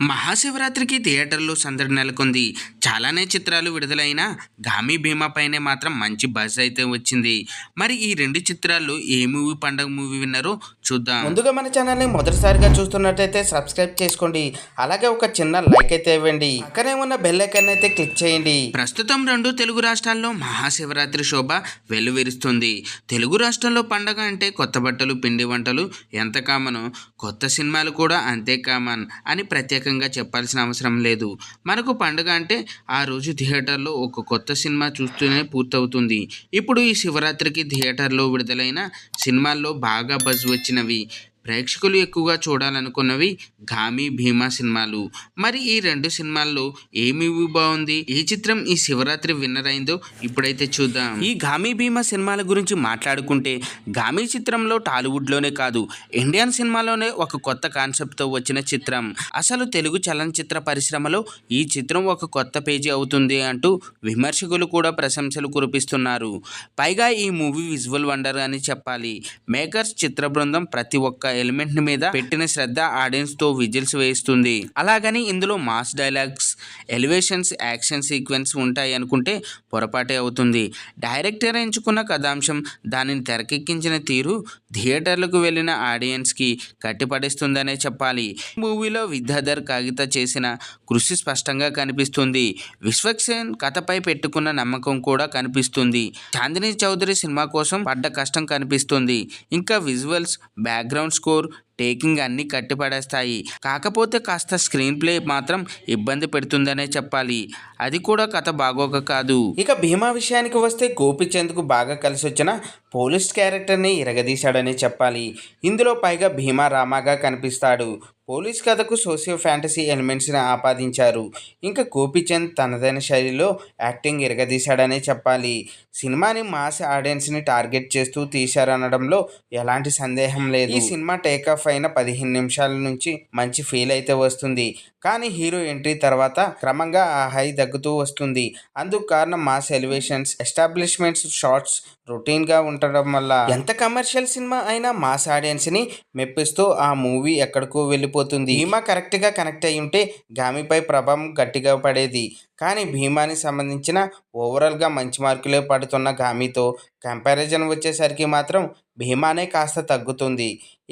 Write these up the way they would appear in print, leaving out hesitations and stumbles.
మహాశివరాత్రికి థియేటర్లో సందడి నెలకొంది. చాలానే చిత్రాలు విడుదలైనా 'గామి భీమా' పైనే మాత్రం మంచి బజ్ అయితే వచ్చింది. మరి ఈ 2 చిత్రాల్లో ఏ మూవీ పండగ మూవీ విన్నారో చూద్దాం. ముందుగా మన ఛానల్ని మొదటిసారిగా చూస్తున్నట్టయితే సబ్స్క్రైబ్ చేసుకోండి. అలాగే ఒక చిన్న లైక్ అయితే ఇవ్వండి. పక్కనే ఉన్న బెల్ ఐకాన్ అయితే క్లిక్ చేయండి. ప్రస్తుతం 2 తెలుగు రాష్ట్రాల్లో మహాశివరాత్రి శోభ వెల్లువిరుస్తుంది. తెలుగు రాష్ట్రంలో పండగ అంటే కొత్త బట్టలు, పిండి వంటలు ఎంత కామనో, కొత్త సినిమాలు కూడా అంతే కామన్ అని ప్రత్యేకంగా చెప్పాల్సిన అవసరం లేదు. మనకు పండుగ అంటే ఆ రోజు థియేటర్లో ఒక కొత్త సినిమా చూస్తూనే పూర్తవుతుంది. ఇప్పుడు ఈ శివరాత్రికి థియేటర్లో విడుదలైన సినిమాల్లో బాగా బజ్ వచ్చినవి, ప్రేక్షకులు ఎక్కువగా చూడాలనుకున్నవి 'గామి భీమా' సినిమాలు. మరి ఈ 2 సినిమాల్లో ఏ మూవీ బాగుంది, ఏ చిత్రం ఈ శివరాత్రి విన్నర్ అయిందో ఇప్పుడైతే చూద్దాం. ఈ 'గామి భీమా' సినిమాల గురించి మాట్లాడుకుంటే, 'గామి' చిత్రంలో టాలీవుడ్లోనే కాదు, ఇండియన్ సినిమాలోనే ఒక కొత్త కాన్సెప్ట్తో వచ్చిన చిత్రం. అసలు తెలుగు చలనచిత్ర పరిశ్రమలో ఈ చిత్రం ఒక కొత్త పేజీ అవుతుంది అంటూ విమర్శకులు కూడా ప్రశంసలు కురిపిస్తున్నారు. పైగా ఈ మూవీ విజువల్ వండర్ అని చెప్పాలి. మేకర్స్ చిత్ర బృందం ప్రతి ఒక్క ఎలిమెంట్ మీద పెట్టిన శ్రద్ధ ఆడియన్స్ తో విజిల్స్ వేయిస్తుంది. అలాగని ఇందులో mass dialogues, elevations, action sequence ఉంటాయి అనుకుంటే పొరపాటే అవుతుంది. డైరెక్టర్ ఎంచుకున్న కథాంశం, దానిని తెరకెక్కించిన తీరు థియేటర్లకు వెళ్ళిన ఆడియన్స్కి కట్టిపడేస్తుందనే చెప్పాలి. మూవీలో విద్యాధర్ కాగిత చేసిన కృషి స్పష్టంగా కనిపిస్తుంది. విశ్వక్సేన్ కథపై పెట్టుకున్న నమ్మకం కూడా కనిపిస్తుంది. చాందిని చౌదరి సినిమా కోసం పడ్డ కష్టం కనిపిస్తుంది. ఇంకా విజువల్స్, బ్యాక్గ్రౌండ్ స్కోర్, టేకింగ్ అన్నీ కట్టిపడేస్తాయి. కాకపోతే కాస్త స్క్రీన్ ప్లే మాత్రం ఇబ్బంది పెడుతుందనే చెప్పాలి. అది కూడా కథ బాగోక కాదు. ఇక భీమా విషయానికి వస్తే, గోపీచంద్కు బాగా కలిసి వచ్చిన పోలీస్ క్యారెక్టర్ని ఇరగదీశాడని చెప్పాలి. ఇందులో పైగా భీమా రామాగా కనిపిస్తాడు. పోలీస్ కథకు సోషియో ఫ్యాంటసీ ఎలిమెంట్స్ని ఆపాదించారు. ఇంకా గోపీచంద్ తనదైన శైలిలో యాక్టింగ్ ఇరగదీశాడనే చెప్పాలి. సినిమాని మాస్ ఆడియన్స్ని టార్గెట్ చేస్తూ తీశారనడంలో ఎలాంటి సందేహం లేదు. ఈ సినిమా టేకాఫ్ అయిన 15 నిమిషాల నుంచి మంచి ఫీల్ అయితే వస్తుంది. కానీ హీరో ఎంట్రీ తర్వాత క్రమంగా ఆ హై తగ్గుతూ వస్తుంది. అందుకు కారణం మాస్ ఎలివేషన్స్, ఎస్టాబ్లిష్మెంట్స్, షార్ట్స్ రొటీన్గా ఉండడం వల్ల. ఎంత కమర్షియల్ సినిమా అయినా మాస్ ఆడియన్స్ని మెప్పిస్తూ ఆ మూవీ ఎక్కడికో వెళ్ళిపోతుంది. భీమా కరెక్ట్గా కనెక్ట్ అయి ఉంటే గామిపై ప్రభావం గట్టిగా పడేది. కానీ భీమాని సంబంధించిన ఓవరాల్గా మంచి మార్కులే పడుతున్న గామితో కంపారిజన్ వచ్చేసరికి మాత్రం భీమానే కాస్త తగ్గుతుంది.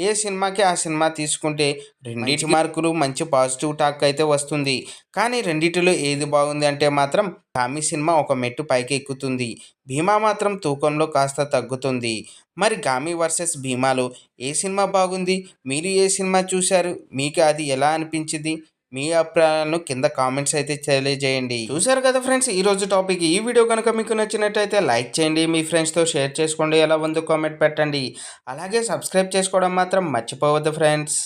ఏ సినిమాకి ఆ సినిమా తీసుకుంటే రెండింటి మార్కులు మంచి పాజిటివ్ టాక్ అయితే వస్తుంది. కానీ రెండిటిలో ఏది బాగుంది అంటే మాత్రం గామి సినిమా ఒక మెట్టు పైకి ఎక్కుతుంది. భీమా మాత్రం తూకంలో కాస్త తగ్గుతుంది. మరి గామి వర్సెస్ భీమాలో ఏ సినిమా బాగుంది? మీరు ఏ సినిమా చూశారు? మీకు అది ఎలా అనిపించింది? మీ అభిప్రాయాలను కింద కామెంట్స్ అయితే తెలియజేయండి. చూసారు కదా ఫ్రెండ్స్, ఈరోజు టాపిక్. ఈ వీడియో కనుక మీకు నచ్చినట్టయితే లైక్ చేయండి, మీ ఫ్రెండ్స్తో షేర్ చేసుకోండి, ఎలా ఉందో కామెంట్ పెట్టండి. అలాగే సబ్స్క్రైబ్ చేసుకోవడం మాత్రం మర్చిపోవద్దు ఫ్రెండ్స్.